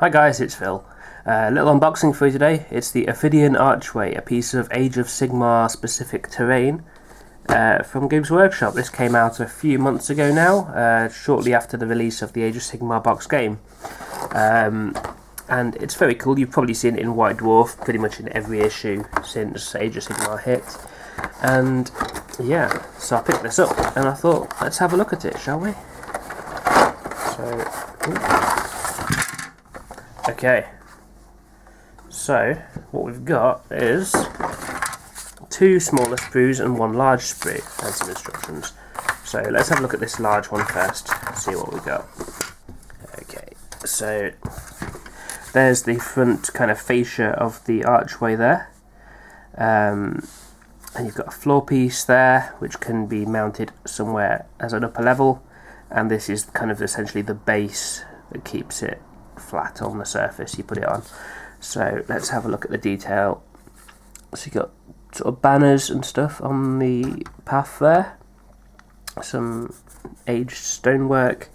Hi guys, it's Phil. A little unboxing for you today. It's the Ophidian Archway, a piece of Age of Sigmar specific terrain from Games Workshop. This came out a few months ago now, shortly after the release of the Age of Sigmar box game. And it's very cool. You've probably seen it in White Dwarf pretty much in every issue since Age of Sigmar hit. And yeah, so I picked this up and I thought, let's have a look at it, shall we? Okay, so what we've got is 2 smaller sprues and 1 large sprue and some instructions. So let's have a look at this large one first, see what we've got. Okay, so there's the front kind of fascia of the archway there. And you've got a floor piece there which can be mounted somewhere as an upper level, and this is kind of essentially the base that keeps it flat on the surface you put it on. So let's have a look at the detail. So you've got sort of banners and stuff on the path there, some aged stonework,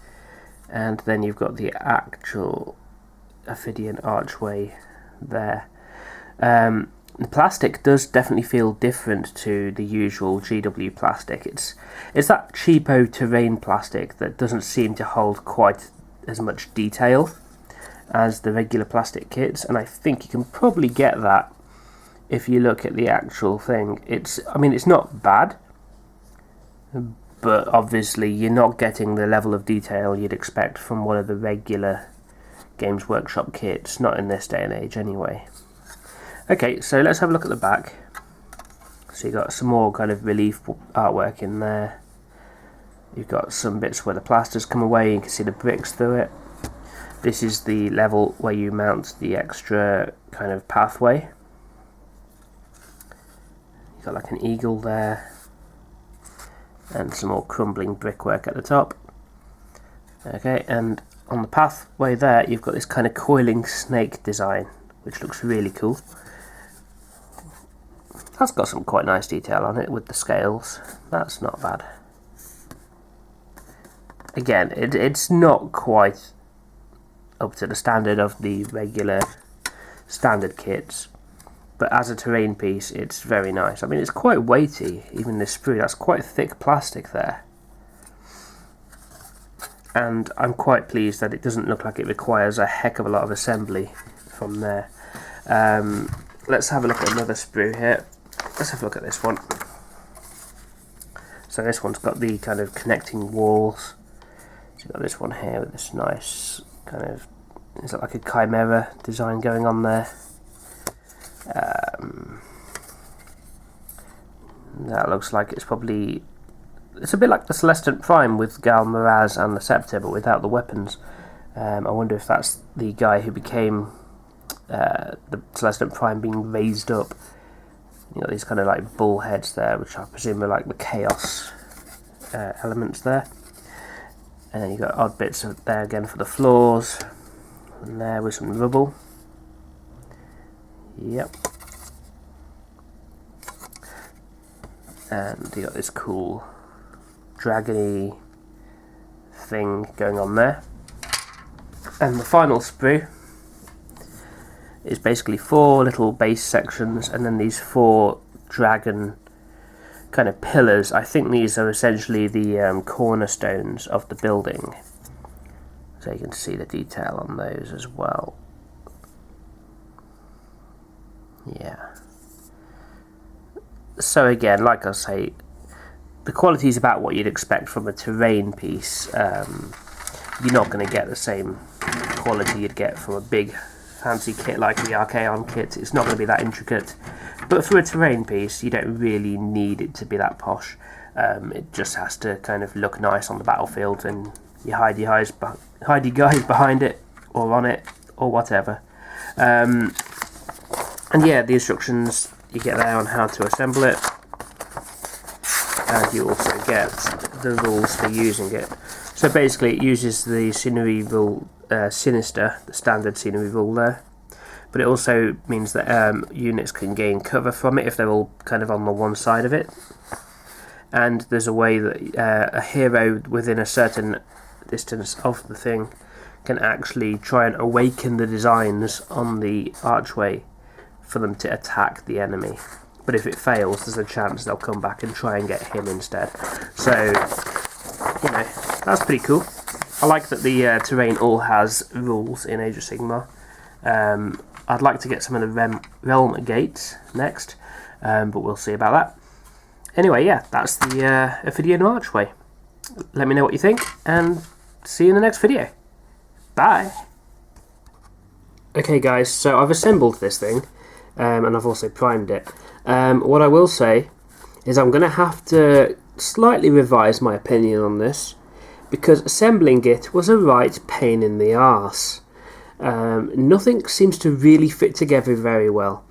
and then you've got the actual Ophidian archway there. The plastic does definitely feel different to the usual GW plastic. It's that cheapo terrain plastic that doesn't seem to hold quite as much detail as the regular plastic kits, and I think you can probably get that if you look at the actual thing. I mean, it's not bad, but obviously you're not getting the level of detail you'd expect from one of the regular Games Workshop kits, not in this day and age anyway. Okay, so let's have a look at the back. So you've got some more kind of relief artwork in there. You've got some bits where the plaster's come away, you can see the bricks through it. This is the level where you mount the extra kind of pathway. You've got like an eagle there, and some more crumbling brickwork at the top. Okay, and on the pathway there, you've got this kind of coiling snake design, which looks really cool. That's got some quite nice detail on it with the scales. That's not bad. Again, it's not quite up to the standard of the regular standard kits, but as a terrain piece it's very nice. I mean, it's quite weighty, even this sprue, that's quite thick plastic there, and I'm quite pleased that it doesn't look like it requires a heck of a lot of assembly from there. Let's have a look at another sprue here. Let's have a look at this one. So this one's got the kind of connecting walls. So you've got this one here with this nice kind of, is it like a chimera design going on there? That looks like it's a bit like the Celestant Prime with Gal Miraz and the Scepter, but without the weapons. I wonder if that's the guy who became the Celestant Prime being raised up. You got these kind of like bull heads there, which I presume are like the chaos elements there. And then you've got odd bits there again for the floors, and there with some rubble. Yep. And you got this cool dragony thing going on there. And the final sprue is basically 4 little base sections, and then these 4 dragon kind of pillars. I think these are essentially the cornerstones of the building, so you can see the detail on those as well. Yeah. So again, like I say, the quality is about what you'd expect from a terrain piece. You're not going to get the same quality you'd get from a big fancy kit like the Archaon kit. It's not going to be that intricate, but for a terrain piece you don't really need it to be that posh. It just has to kind of look nice on the battlefield, and you hide your guys behind it or on it or whatever. And yeah, the instructions you get there on how to assemble it, and you also get the rules for using it. So basically it uses the scenery rule, Sinister, the standard scenery rule there, but it also means that units can gain cover from it if they're all kind of on the one side of it. And there's a way that a hero within a certain distance of the thing can actually try and awaken the designs on the Archway for them to attack the enemy. But if it fails, there's a chance they'll come back and try and get him instead. So, you know, that's pretty cool. I like that the terrain all has rules in Age of Sigmar. I'd like to get some of the realm gates next, but we'll see about that. Anyway, yeah, that's the Ophidian Archway. Let me know what you think, and see you in the next video. Bye! Okay guys, so I've assembled this thing, and I've also primed it. What I will say is I'm going to have to slightly revise my opinion on this, because assembling it was a right pain in the arse. Nothing seems to really fit together very well.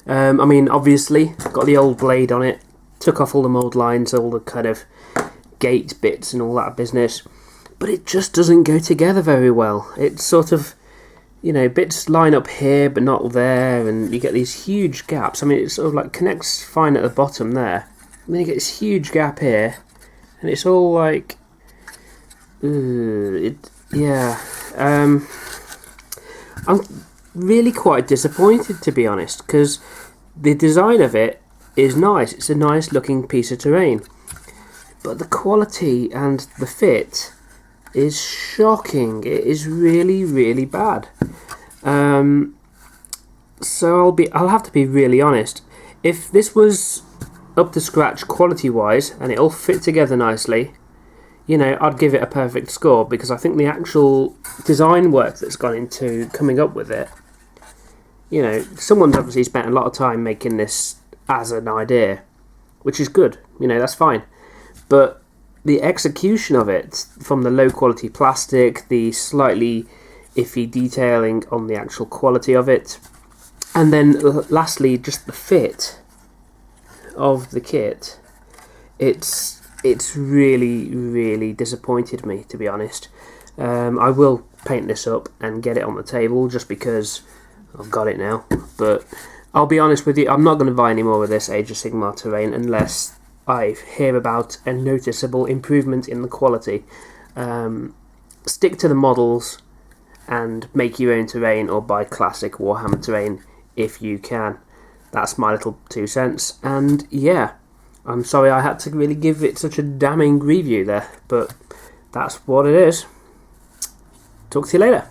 I mean, obviously, got the old blade on it, took off all the mould lines, all the kind of gate bits and all that business, but it just doesn't go together very well. It's sort of, you know, bits line up here but not there, and you get these huge gaps. I mean, it sort of like connects fine at the bottom there, and then you get this huge gap here, and it's all like, yeah. I'm really quite disappointed, to be honest, because the design of it is nice. It's a nice looking piece of terrain, but the quality and the fit is shocking. It is really, really bad. So I'll have to be really honest. If this was up to scratch quality wise and it all fit together nicely, you know, I'd give it a perfect score, because I think the actual design work that's gone into coming up with it, you know, someone's obviously spent a lot of time making this as an idea, which is good, you know, that's fine. But the execution of it, from the low quality plastic, the slightly iffy detailing on the actual quality of it, and then lastly just the fit of the kit, it's really, really disappointed me, to be honest. I will paint this up and get it on the table just because I've got it now, but I'll be honest with you, I'm not going to buy any more of this Age of Sigmar terrain unless I hear about a noticeable improvement in the quality. Stick to the models and make your own terrain, or buy classic Warhammer terrain if you can. That's my little 2 cents, and yeah, I'm sorry I had to really give it such a damning review there, but that's what it is. Talk to you later.